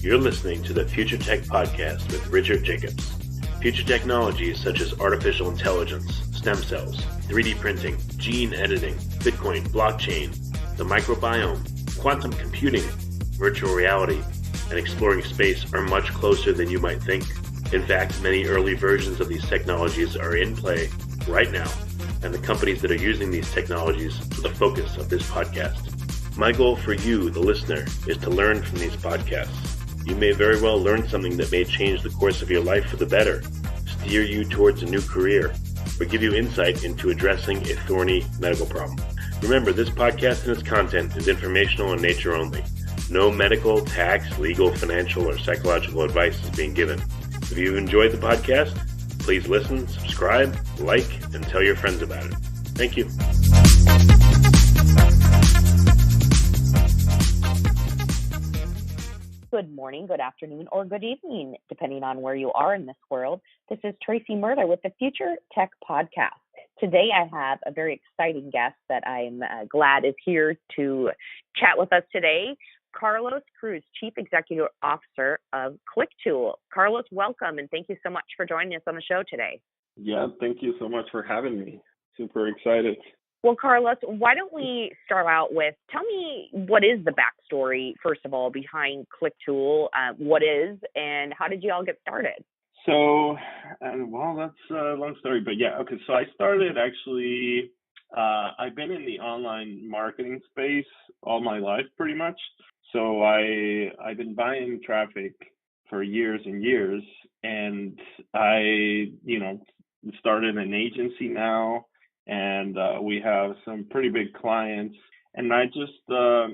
You're listening to the Future Tech Podcast with Richard Jacobs. Future technologies such as artificial intelligence, stem cells, 3D printing, gene editing, Bitcoin, blockchain, the microbiome, quantum computing, virtual reality, and exploring space are much closer than you might think. In fact, many early versions of these technologies are in play right now, and the companies that are using these technologies are the focus of this podcast. My goal for you, the listener, is to learn from these podcasts. You may very well learn something that may change the course of your life for the better, steer you towards a new career, or give you insight into addressing a thorny medical problem. Remember, this podcast and its content is informational in nature only. No medical, tax, legal, financial, or psychological advice is being given. If you've enjoyed the podcast, please listen, subscribe, like, and tell your friends about it. Thank you. Good morning, good afternoon, or good evening, depending on where you are in this world. This is Tracy Murder with the Future Tech Podcast. Today, I have a very exciting guest that I'm glad is here to chat with us today. Carlos Cruz, Chief Executive Officer of Clicktool. Carlos, welcome, and thank you so much for joining us on the show today. Yeah, thank you so much for having me. Super excited. Well, Carlos, why don't we start out with, tell me what is the backstory, first of all, behind Clicktool, what is, and how did you all get started? So, well, that's a long story, but yeah, okay. So I started actually, I've been in the online marketing space all my life, pretty much. So I've been buying traffic for years and years, and I, started an agency now. And we have some pretty big clients. And I just, I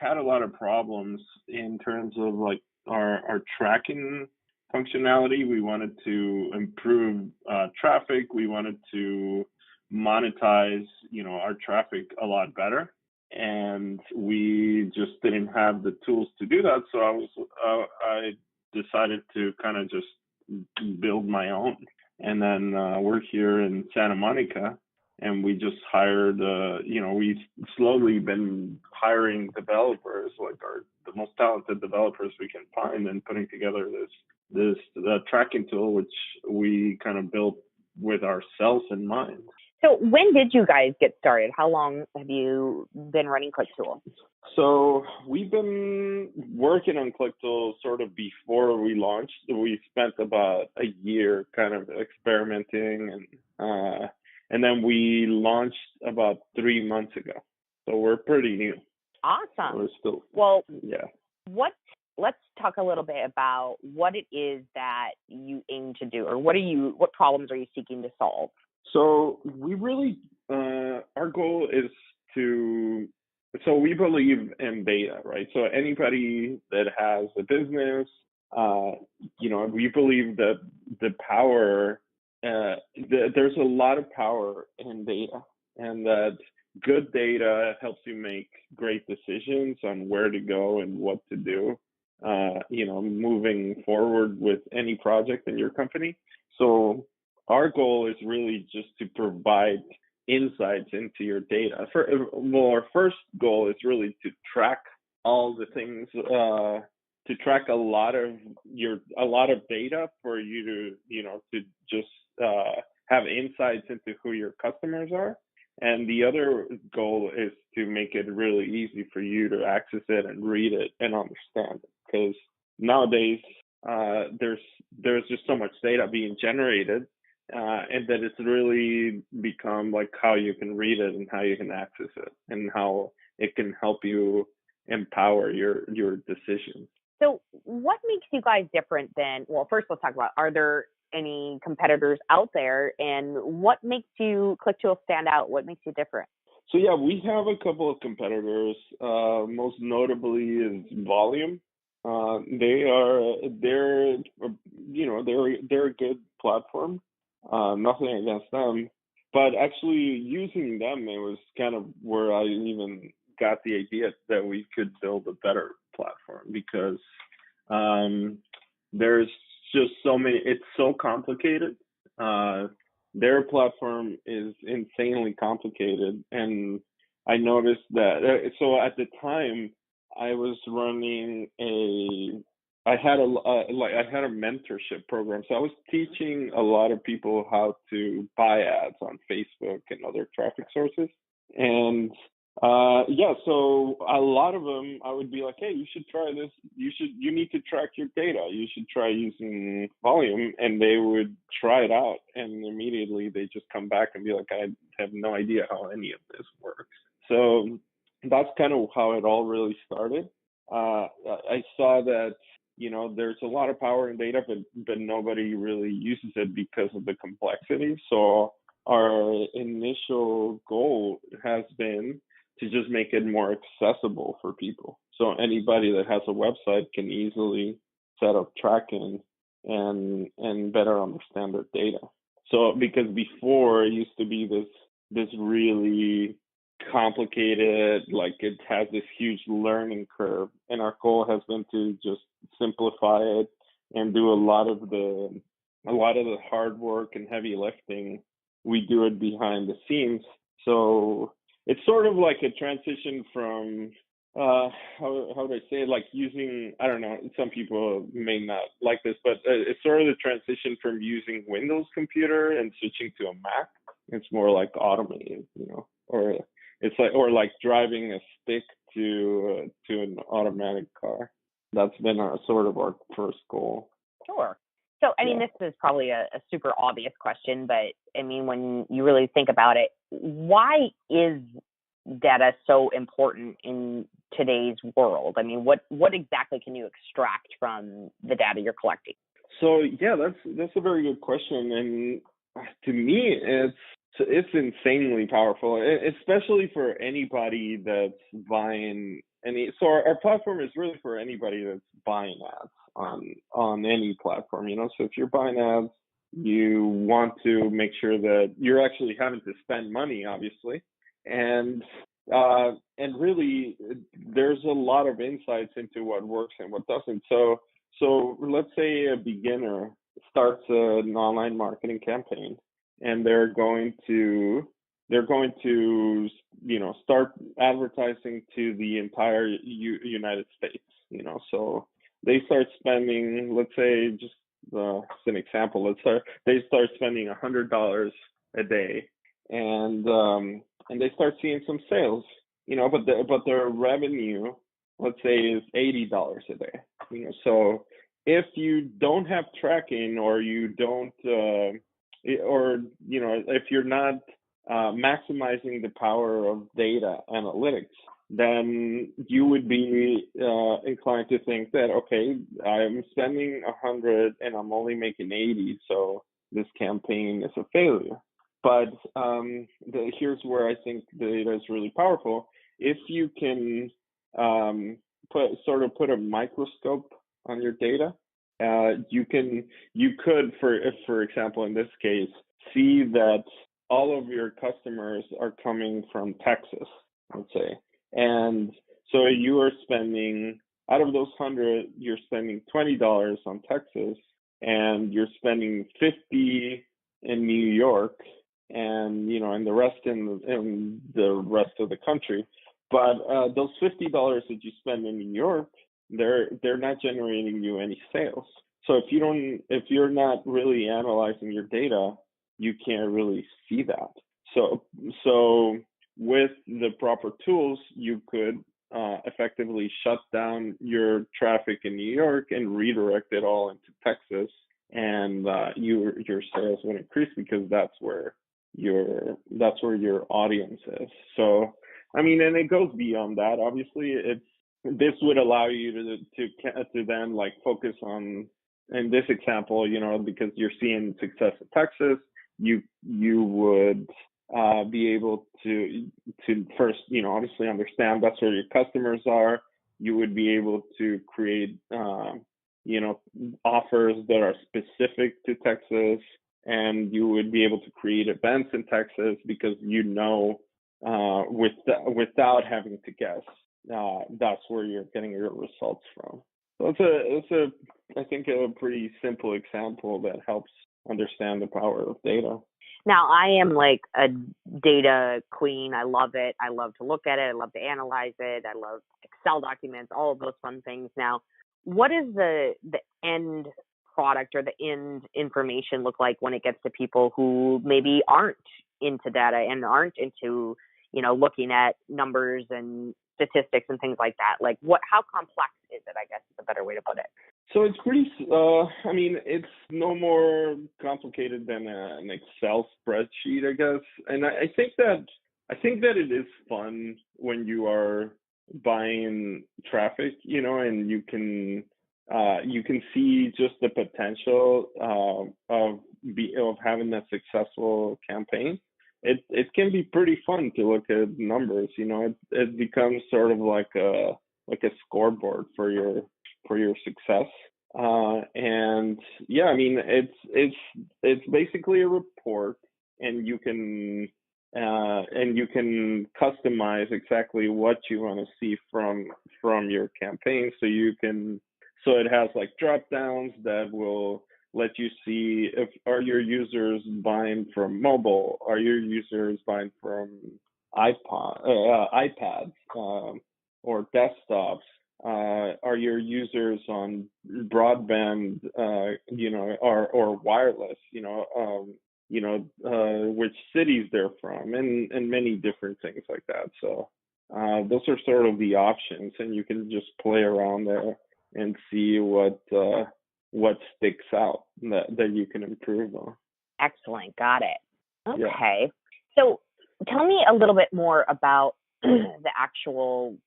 had a lot of problems in terms of like our tracking functionality. We wanted to improve traffic. We wanted to monetize, our traffic a lot better. And we just didn't have the tools to do that. So I decided to kind of just build my own. And then we're here in Santa Monica, and we just hired, we've slowly been hiring developers, like the most talented developers we can find, and putting together this tracking tool, which we kind of built with ourselves in mind. So when did you guys get started? How long have you been running Clicktool? So we've been working on Clicktool sort of before we launched. We spent about a year kind of experimenting, and then we launched about 3 months ago. So we're pretty new. Awesome. We're still, yeah. Let's talk a little bit about what it is that you aim to do, or what problems are you seeking to solve? So we really, our goal is so we believe in data, right? So anybody that has a business, we believe that the power, there's a lot of power in data, and that good data helps you make great decisions on where to go and what to do, moving forward with any project in your company. So our goal is really just to provide insights into your data. Our first goal is really to track all the things, to track a lot of data for you to just have insights into who your customers are. And the other goal is to make it really easy for you to access it and read it and understand it. Because nowadays there's just so much data being generated. And that it's really become like how you can read it and how you can access it and how it can help you empower your decisions. So what makes you guys different than, well, first let's talk about, are there any competitors out there, and what makes you Clicktool stand out? What makes you different? So yeah, we have a couple of competitors. Most notably is Volume. They're a good platform. Nothing against them, but actually using them, it was kind of where I even got the idea that we could build a better platform, because there's just so many, it's so complicated. Their platform is insanely complicated, and I noticed that, so at the time, I was running I had a mentorship program. So I was teaching a lot of people how to buy ads on Facebook and other traffic sources. And so a lot of them, I would be like, hey, you should try this. You need to track your data. You should try using volume. And they would try it out. And immediately they just come back and be like, I have no idea how any of this works. So that's kind of how it all really started. I saw that, there's a lot of power in data, but nobody really uses it because of the complexity. So our initial goal has been to just make it more accessible for people. So anybody that has a website can easily set up tracking and better understand their data. So because before it used to be this really complicated, like it has this huge learning curve, and our goal has been to just simplify it and do a lot of the hard work and heavy lifting. We do it behind the scenes. So it's sort of like a transition from how do I say it? Like using, I don't know, some people may not like this, but it's sort of the transition from using Windows computer and switching to a Mac. It's more like automated, or it's like driving a stick to an automatic car. That's been our first goal. Sure. So, I mean, this is probably a super obvious question, but I mean, when you really think about it, why is data so important in today's world? I mean, what exactly can you extract from the data you're collecting? So, yeah, that's a very good question. And to me, it's insanely powerful, especially for anybody that's buying any. So our platform is really for anybody that's buying ads on any platform, So if you're buying ads, you want to make sure that you're actually having to spend money, obviously, and really there's a lot of insights into what works and what doesn't. So let's say a beginner starts an online marketing campaign, and they're going to start advertising to the entire United States. So they start spending, let's say, just as an example, they start spending $100 a day, and they start seeing some sales, but their revenue, let's say, is $80 a day. So if you don't have tracking, or you don't if you're not maximizing the power of data analytics, then you would be inclined to think that, okay, I'm spending 100 and I'm only making 80, so this campaign is a failure. But here's where I think data is really powerful. If you can put a microscope on your data, you could, for example, in this case, see that all of your customers are coming from Texas, let's say. And so you are spending, out of those 100, you're spending $20 on Texas, and you're spending 50 in New York, and and the rest in the rest of the country. But those $50 that you spend in New York, they're not generating you any sales. So if you're not really analyzing your data, you can't really see that. So with the proper tools, you could effectively shut down your traffic in New York and redirect it all into Texas, and your sales will increase, because that's where your audience is. So I mean, and it goes beyond that. Obviously, this would allow you to then like focus on, in this example, because you're seeing success in Texas, you would be able to first, obviously understand that's where your customers are. You would be able to create, offers that are specific to Texas, and you would be able to create events in Texas, because without having to guess, that's where you're getting your results from. So it's I think a pretty simple example that helps understand the power of data. Now, I am like a data queen. I love it. I love to look at it. I love to analyze it. I love Excel documents, all of those fun things. Now, what does the end product or the end information look like when it gets to people who maybe aren't into data and aren't into, looking at numbers and statistics and things like that? Like how complex is it, I guess is a better way to put it. So it's pretty, it's no more complicated than an Excel spreadsheet, I guess. And I think that it is fun when you are buying traffic, and you can see just the potential of having a successful campaign. It can be pretty fun to look at numbers. It becomes sort of like a scoreboard for your success. And yeah, it's basically a report, and you can customize exactly what you want to see from your campaign. So it has like drop downs that will let you see are your users buying from mobile, are your users buying from iPads or desktops. Are your users on broadband, or wireless, which cities they're from, and many different things like that. So those are sort of the options, and you can just play around there and see what sticks out that you can improve on. Excellent. Got it. Okay. Yeah. So tell me a little bit more about the actual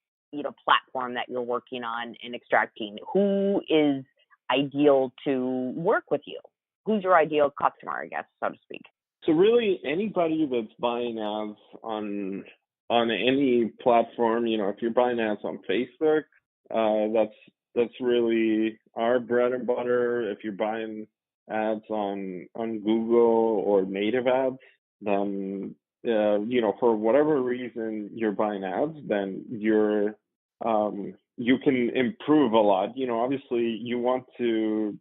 platform that you're working on and extracting. Who is ideal to work with you? Who's your ideal customer, I guess, so to speak? So really, anybody that's buying ads on any platform, if you're buying ads on Facebook, that's really our bread and butter. If you're buying ads on Google or native ads, then for whatever reason you're buying ads, then you can improve a lot. Obviously you want to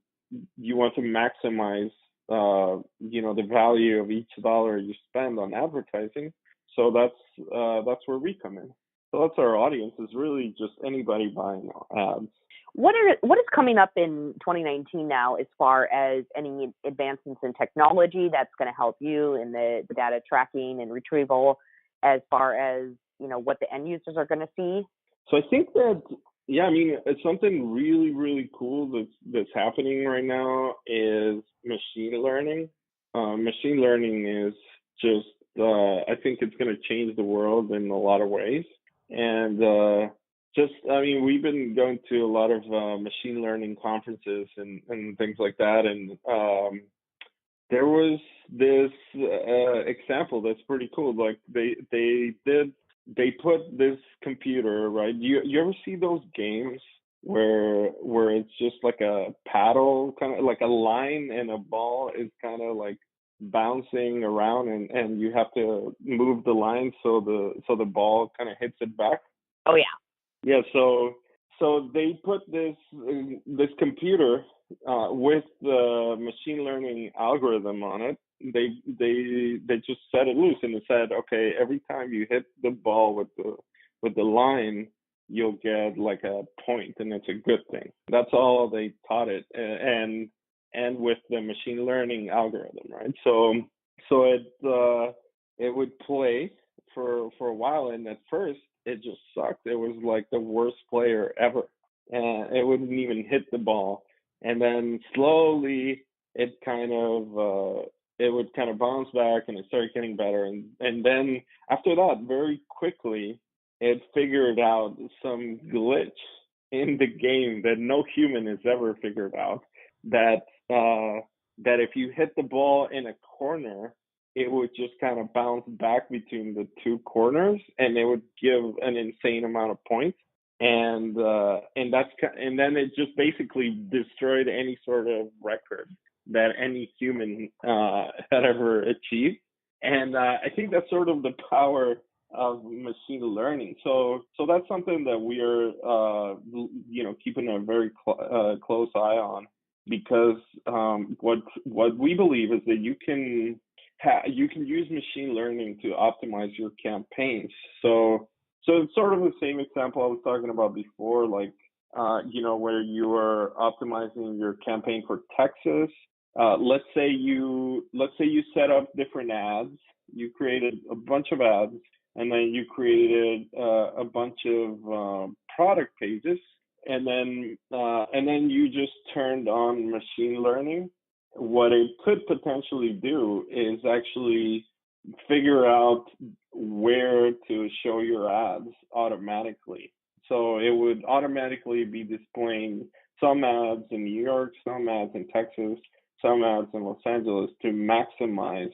maximize the value of each dollar you spend on advertising. So that's where we come in. So that's our audience, is really just anybody buying ads. What is coming up in 2019 now as far as any advancements in technology that's going to help you in the data tracking and retrieval, as far as, what the end users are going to see? So I think that, it's something really, really cool that's happening right now is machine learning. Machine learning is just, I think it's going to change the world in a lot of ways. And we've been going to a lot of machine learning conferences and things like that. And there was this example that's pretty cool. Like they put this computer, right? You ever see those games where it's just like a paddle, kind of like a line, and a ball is kind of like bouncing around, and you have to move the line so the ball kind of hits it back? Oh yeah. Yeah, so they put this computer with the machine learning algorithm on it. They just set it loose, and it said, okay, every time you hit the ball with the line, you'll get like a point, and it's a good thing. That's all they taught it, and with the machine learning algorithm, right? So it would play for a while, and at first it just sucked. It was like the worst player ever, and it wouldn't even hit the ball. And then slowly it would kind of bounce back, and it started getting better. And then after that, very quickly, it figured out some glitch in the game that no human has ever figured out, that if you hit the ball in a corner, it would just kind of bounce back between the two corners, and it would give an insane amount of points. And then it just basically destroyed any sort of record that any human had ever achieved. And I think that's sort of the power of machine learning. So that's something that we are keeping a very close eye on, because what we believe is that you can you can use machine learning to optimize your campaigns. So it's sort of the same example I was talking about before, like where you are optimizing your campaign for Texas. Let's say you set up different ads. You created a bunch of ads, and then you created a bunch of product pages, and then you just turned on machine learning. What it could potentially do is actually figure out where to show your ads automatically. So it would automatically be displaying some ads in New York, some ads in Texas, some ads in Los Angeles to maximize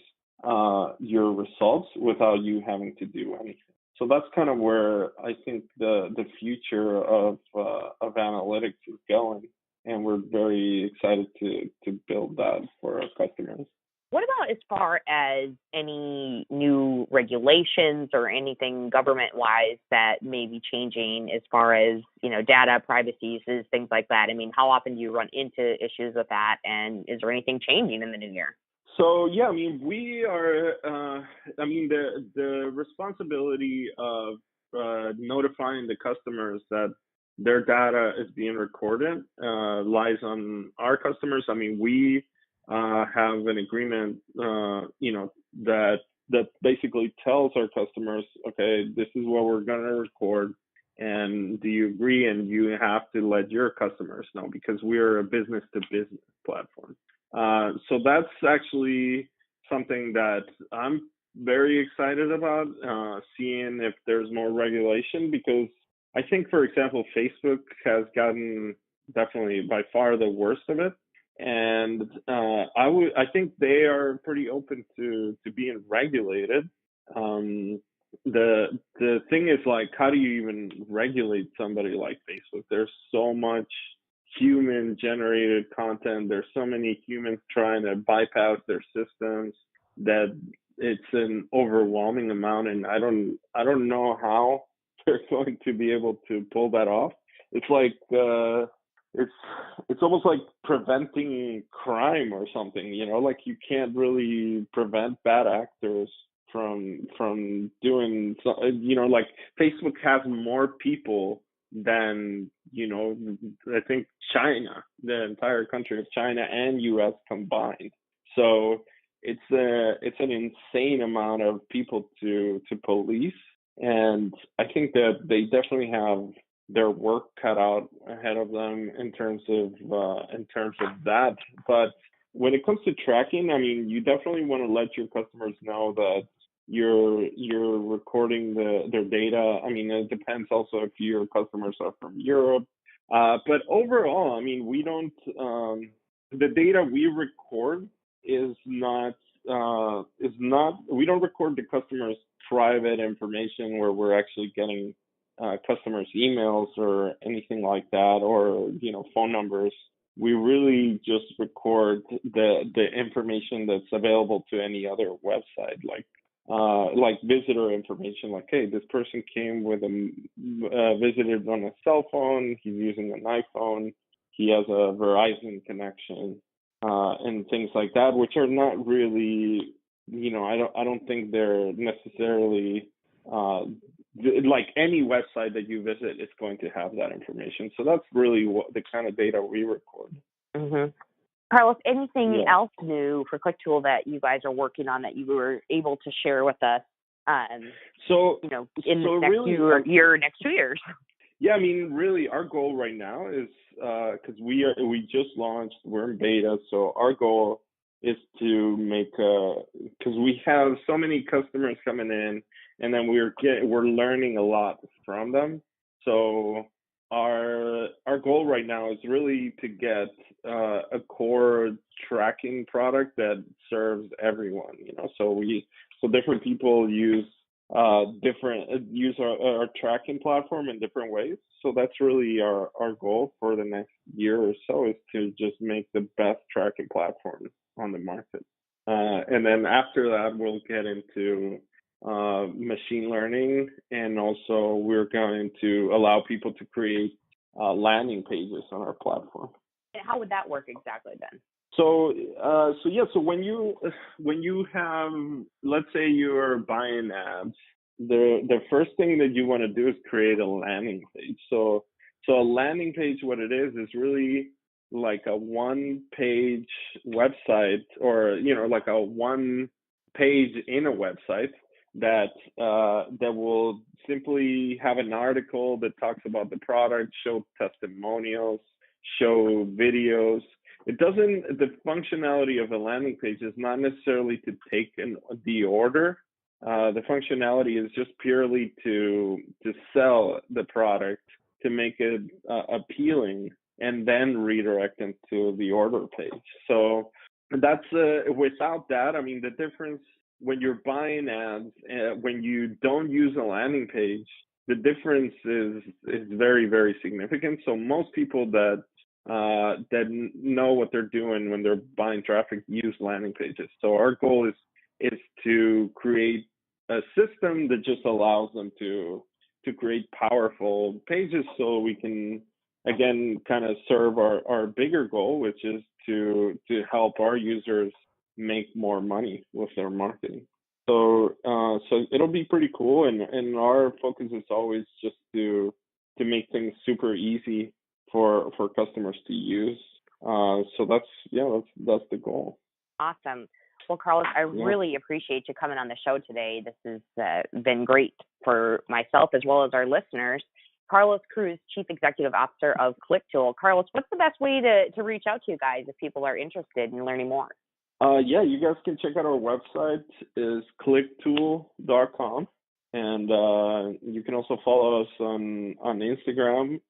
your results without you having to do anything. So that's kind of where I think the future of analytics is going, and we're very excited to build that for our customers. What about as far as any new regulations or anything government-wise that may be changing as far as, data privacy uses, things like that? I mean, how often do you run into issues with that, and is there anything changing in the new year? So yeah, I mean, we are. The responsibility of notifying the customers that their data is being recorded lies on our customers. I mean, we have an agreement, that basically tells our customers, okay, this is what we're going to record, and do you agree? And you have to let your customers know, because we're a business-to-business platform. So that's actually something that I'm very excited about, seeing if there's more regulation, because I think, for example, Facebook has gotten definitely by far the worst of it. And I think they are pretty open to being regulated. The thing is, like, how do you even regulate somebody like Facebook? There's so much human generated content. There's so many humans trying to bypass their systems that it's an overwhelming amount, and I don't know how they're going to be able to pull that off. It's like it's almost like preventing crime or something, like you can't really prevent bad actors from doing, like Facebook has more people than, I think China, the entire country of China and US combined. So it's an insane amount of people to police, and I think that they definitely have their work cut out ahead of them in terms of that. But when it comes to tracking, I mean, you definitely want to let your customers know that you're recording their data. I mean, it depends also if your customers are from Europe. But overall, I mean, we don't the data we record is not we don't record the customer's private information where we're actually getting customers' emails or anything like that, or phone numbers. We really just record the information that's available to any other website, like visitor information, like, hey, this person came with visited on a cell phone, he's using an iPhone, he has a Verizon connection, and things like that, which are not really, I don't think they're necessarily like any website that you visit is going to have that information. So that's really the kind of data we record. Mm-hmm. Carlos, anything else new for Clicktool that you guys are working on that you were able to share with us? In the next year, next 2 years. Yeah, I mean, really, our goal right now is because we just launched, we're in beta, so our goal is to make because we have so many customers coming in, and then we're learning a lot from them. So our goal right now is really to get a core tracking product that serves everyone. So different people use our tracking platform in different ways. So that's really our goal for the next year or so, is to just make the best tracking platform on the market. And then after that, we'll get into machine learning, and also we're going to allow people to create landing pages on our platform. How would that work exactly then? So when you have, let's say you're buying ads, the first thing that you want to do is create a landing page. So a landing page, what it is really like a one-page website, or like a one page in a website that will simply have an article that talks about the product, show testimonials, show videos. The functionality of a landing page is not necessarily to take the order. The functionality is just purely to sell the product, to make it appealing, and then redirect them to the order page. So that's without that, I mean, the difference when you're buying ads, when you don't use a landing page, the difference is very, very significant. So most people that know what they're doing when they're buying traffic use landing pages. So our goal is to create a system that just allows them to create powerful pages, so we can again kind of serve our bigger goal, which is to help our users make more money with their marketing. So it'll be pretty cool, and our focus is always just to make things super easy for customers to use. So that's the goal. Awesome. Well, Carlos, I really appreciate you coming on the show today. This has been great for myself as well as our listeners. Carlos Cruz, Chief Executive Officer of Clicktool. Carlos, what's the best way to reach out to you guys if people are interested in learning more? You guys can check out our website, is clicktool.com, and you can also follow us on Instagram.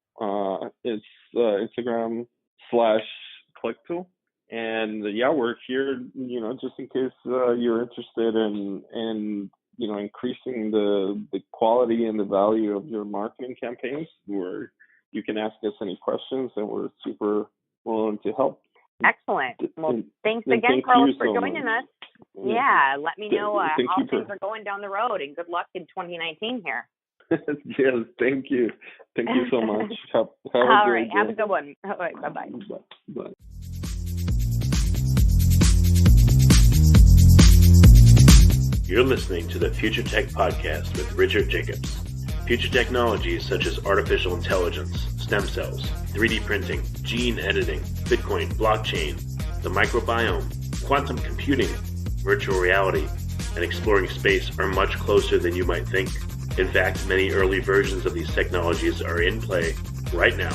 It's Instagram/Clicktool. And we're here, just in case you're interested in increasing the quality and the value of your marketing campaigns. You can ask us any questions, and we're super willing to help. Excellent. Well, thanks again, Carlos, for joining us. Yeah, let me know how things are going down the road, and good luck in 2019 here. Yes, thank you. Thank you so much. Have All right, have a good one. All right, bye-bye. Bye. You're listening to the Future Tech Podcast with Richard Jacobs. Future technologies such as artificial intelligence, stem cells, 3D printing, gene editing, Bitcoin, blockchain, the microbiome, quantum computing, virtual reality, and exploring space are much closer than you might think. In fact, many early versions of these technologies are in play right now,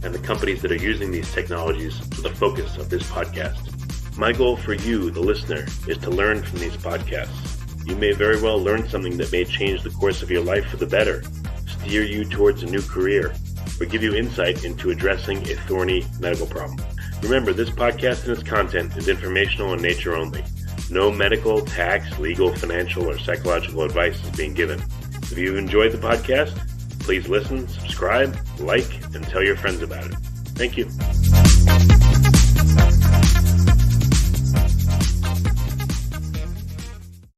and the companies that are using these technologies are the focus of this podcast. My goal for you, the listener, is to learn from these podcasts. You may very well learn something that may change the course of your life for the better, steer you towards a new career, or give you insight into addressing a thorny medical problem. Remember, this podcast and its content is informational in nature only. No medical, tax, legal, financial, or psychological advice is being given. If you enjoyed the podcast, please listen, subscribe, like, and tell your friends about it. Thank you.